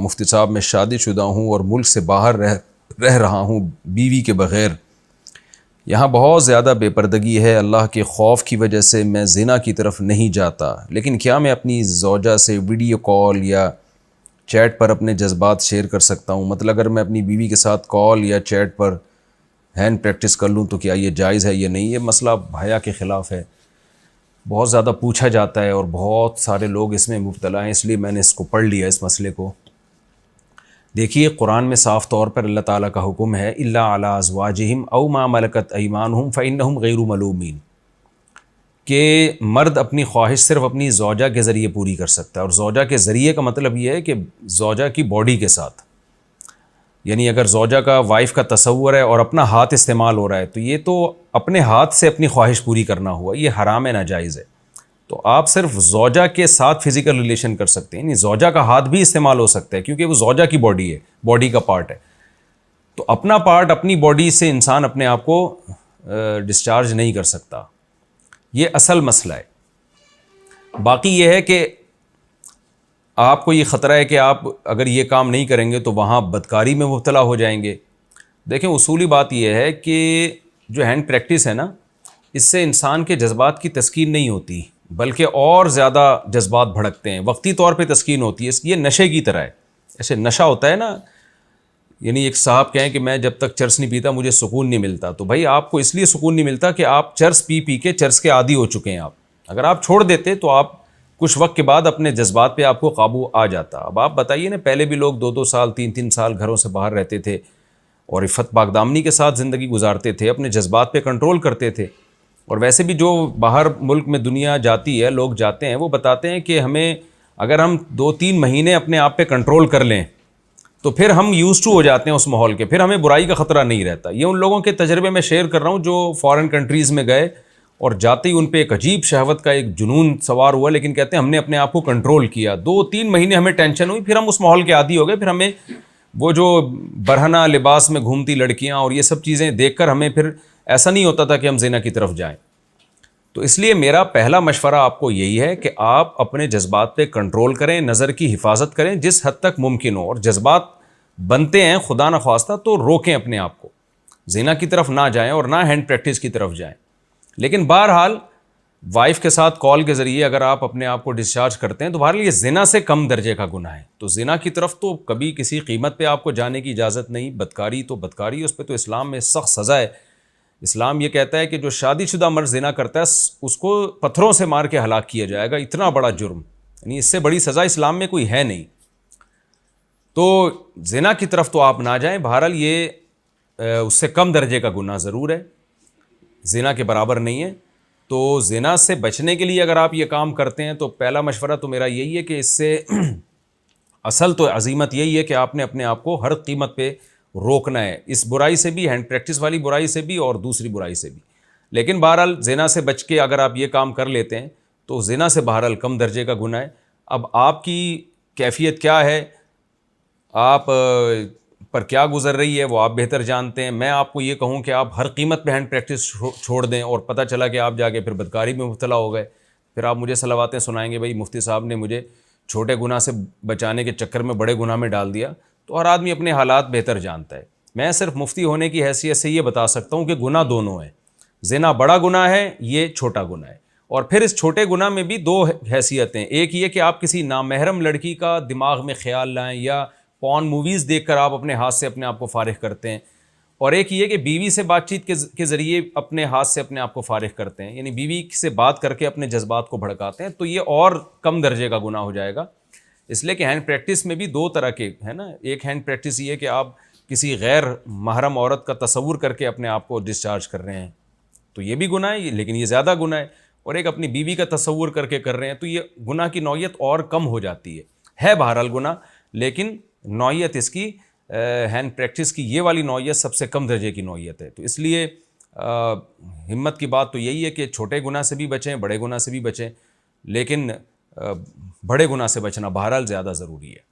مفتی صاحب میں شادی شدہ ہوں اور ملک سے باہر رہ رہا ہوں بیوی کے بغیر. یہاں بہت زیادہ بے پردگی ہے. اللہ کے خوف کی وجہ سے میں زنا کی طرف نہیں جاتا، لیکن کیا میں اپنی زوجہ سے ویڈیو کال یا چیٹ پر اپنے جذبات شیئر کر سکتا ہوں؟ مطلب اگر میں اپنی بیوی کے ساتھ کال یا چیٹ پر ہینڈ پریکٹس کر لوں تو کیا یہ جائز ہے یا نہیں؟ یہ مسئلہ حیا کے خلاف ہے. بہت زیادہ پوچھا جاتا ہے اور بہت سارے لوگ اس میں مبتلا ہیں، اس لیے میں نے اس کو پڑھ لیا اس مسئلے کو. دیکھیے قرآن میں صاف طور پر اللہ تعالیٰ کا حکم ہے الا علی ازواجہم او ما ملکت ایمانہم فانہم غیر ملومین، کہ مرد اپنی خواہش صرف اپنی زوجہ کے ذریعے پوری کر سکتا ہے. اور زوجہ کے ذریعے کا مطلب یہ ہے کہ زوجہ کی باڈی کے ساتھ، یعنی اگر زوجہ کا وائف کا تصور ہے اور اپنا ہاتھ استعمال ہو رہا ہے تو یہ تو اپنے ہاتھ سے اپنی خواہش پوری کرنا ہوا، یہ حرام ہے، ناجائز ہے. تو آپ صرف زوجہ کے ساتھ فزیکل ریلیشن کر سکتے ہیں، یعنی زوجہ کا ہاتھ بھی استعمال ہو سکتا ہے کیونکہ وہ زوجہ کی باڈی ہے، باڈی کا پارٹ ہے. تو اپنا پارٹ اپنی باڈی سے انسان اپنے آپ کو ڈسچارج نہیں کر سکتا، یہ اصل مسئلہ ہے. باقی یہ ہے کہ آپ کو یہ خطرہ ہے کہ آپ اگر یہ کام نہیں کریں گے تو وہاں بدکاری میں مبتلا ہو جائیں گے. دیکھیں اصولی بات یہ ہے کہ جو ہینڈ پریکٹس ہے نا، اس سے انسان کے جذبات کی تسکین نہیں ہوتی بلکہ اور زیادہ جذبات بھڑکتے ہیں. وقتی طور پہ تسکین ہوتی ہے، یہ نشے کی طرح ہے. ایسے نشہ ہوتا ہے نا، یعنی ایک صاحب کہیں کہ میں جب تک چرس نہیں پیتا مجھے سکون نہیں ملتا. تو بھائی آپ کو اس لیے سکون نہیں ملتا کہ آپ چرس پی پی کے چرس کے عادی ہو چکے ہیں. اگر آپ چھوڑ دیتے تو آپ کچھ وقت کے بعد اپنے جذبات پہ آپ کو قابو آ جاتا. اب آپ بتائیے نا، پہلے بھی لوگ 2-2 سال 3-3 سال گھروں سے باہر رہتے تھے اور عفت پاک دامنی کے ساتھ زندگی گزارتے تھے، اپنے جذبات پہ کنٹرول کرتے تھے. اور ویسے بھی جو باہر ملک میں دنیا جاتی ہے، لوگ جاتے ہیں، وہ بتاتے ہیں کہ ہمیں اگر ہم 2-3 مہینے اپنے آپ پہ کنٹرول کر لیں تو پھر ہم یوز ٹو ہو جاتے ہیں اس ماحول کے، پھر ہمیں برائی کا خطرہ نہیں رہتا. یہ ان لوگوں کے تجربے میں شیئر کر رہا ہوں جو فارن کنٹریز میں گئے اور جاتے ہی ان پہ ایک عجیب شہوت کا ایک جنون سوار ہوا، لیکن کہتے ہیں ہم نے اپنے آپ کو کنٹرول کیا. 2-3 مہینے ہمیں ٹینشن ہوئی، پھر ہم اس ماحول کے عادی ہو گئے. پھر ہمیں وہ جو برہنہ لباس میں گھومتی لڑکیاں اور یہ سب چیزیں دیکھ کر ہمیں پھر ایسا نہیں ہوتا تھا کہ ہم زنا کی طرف جائیں. تو اس لیے میرا پہلا مشورہ آپ کو یہی ہے کہ آپ اپنے جذبات پہ کنٹرول کریں، نظر کی حفاظت کریں جس حد تک ممکن ہو. اور جذبات بنتے ہیں خدا نخواستہ تو روکیں اپنے آپ کو، زنا کی طرف نہ جائیں اور نہ ہینڈ پریکٹس کی طرف جائیں. لیکن بہرحال وائف کے ساتھ کال کے ذریعے اگر آپ اپنے آپ کو ڈسچارج کرتے ہیں تو بہرحال یہ زنا سے کم درجے کا گناہ ہے. تو زنا کی طرف تو کبھی کسی قیمت پہ آپ کو جانے کی اجازت نہیں. بدکاری تو بدکاری، اس پہ تو اسلام میں سخت سزا ہے. اسلام یہ کہتا ہے کہ جو شادی شدہ مرد زنا کرتا ہے اس کو پتھروں سے مار کے ہلاک کیا جائے گا. اتنا بڑا جرم، یعنی اس سے بڑی سزا اسلام میں کوئی ہے نہیں. تو زنا کی طرف تو آپ نہ جائیں. بہرحال یہ اس سے کم درجے کا گناہ ضرور ہے، زنا کے برابر نہیں ہے. تو زنا سے بچنے کے لیے اگر آپ یہ کام کرتے ہیں تو پہلا مشورہ تو میرا یہی ہے کہ اس سے اصل تو عزیمت یہی ہے کہ آپ نے اپنے آپ کو ہر قیمت پہ روکنا ہے، اس برائی سے بھی، ہینڈ پریکٹس والی برائی سے بھی اور دوسری برائی سے بھی. لیکن بہرحال زنا سے بچ کے اگر آپ یہ کام کر لیتے ہیں تو زنا سے بہرحال کم درجے کا گناہ ہے. اب آپ کی کیفیت کیا ہے، آپ پر کیا گزر رہی ہے، وہ آپ بہتر جانتے ہیں. میں آپ کو یہ کہوں کہ آپ ہر قیمت پہ ہینڈ پریکٹس چھوڑ دیں اور پتہ چلا کہ آپ جا کے پھر بدکاری میں مبتلا ہو گئے، پھر آپ مجھے صلواتیں سنائیں گے بھائی مفتی صاحب نے مجھے چھوٹے گناہ سے بچانے کے چکر میں بڑے گناہ میں ڈال دیا. تو ہر آدمی اپنے حالات بہتر جانتا ہے. میں صرف مفتی ہونے کی حیثیت سے یہ بتا سکتا ہوں کہ گناہ دونوں ہیں. زنا بڑا گناہ ہے، یہ چھوٹا گناہ ہے. اور پھر اس چھوٹے گناہ میں بھی 2 حیثیتیں. ایک یہ کہ آپ کسی نامحرم لڑکی کا دماغ میں خیال لائیں یا پون موویز دیکھ کر آپ اپنے ہاتھ سے اپنے آپ کو فارغ کرتے ہیں. اور ایک یہ کہ بیوی سے بات چیت کے ذریعے اپنے ہاتھ سے اپنے آپ کو فارغ کرتے ہیں، یعنی بیوی سے بات کر کے اپنے جذبات کو بھڑکاتے ہیں. تو یہ اور کم درجے کا گناہ ہو جائے گا. اس لیے کہ ہینڈ پریکٹس میں بھی 2 طرح کے ہے نا. ایک ہینڈ پریکٹس یہ کہ آپ کسی غیر محرم عورت کا تصور کر کے اپنے آپ کو ڈسچارج کر رہے ہیں تو یہ بھی گناہ ہے، لیکن یہ زیادہ گناہ ہے. اور ایک اپنی بیوی کا تصور کر کے کر رہے ہیں تو یہ گناہ کی نوعیت اور کم ہو جاتی ہے بہرحال گناہ، لیکن نوعیت اس کی ہینڈ پریکٹس کی یہ والی نوعیت سب سے کم درجے کی نوعیت ہے. تو اس لیے ہمت کی بات تو یہی ہے کہ چھوٹے گناہ سے بھی بچیں، بڑے گناہ سے بھی بچیں، لیکن بڑے گناہ سے بچنا بہرحال زیادہ ضروری ہے.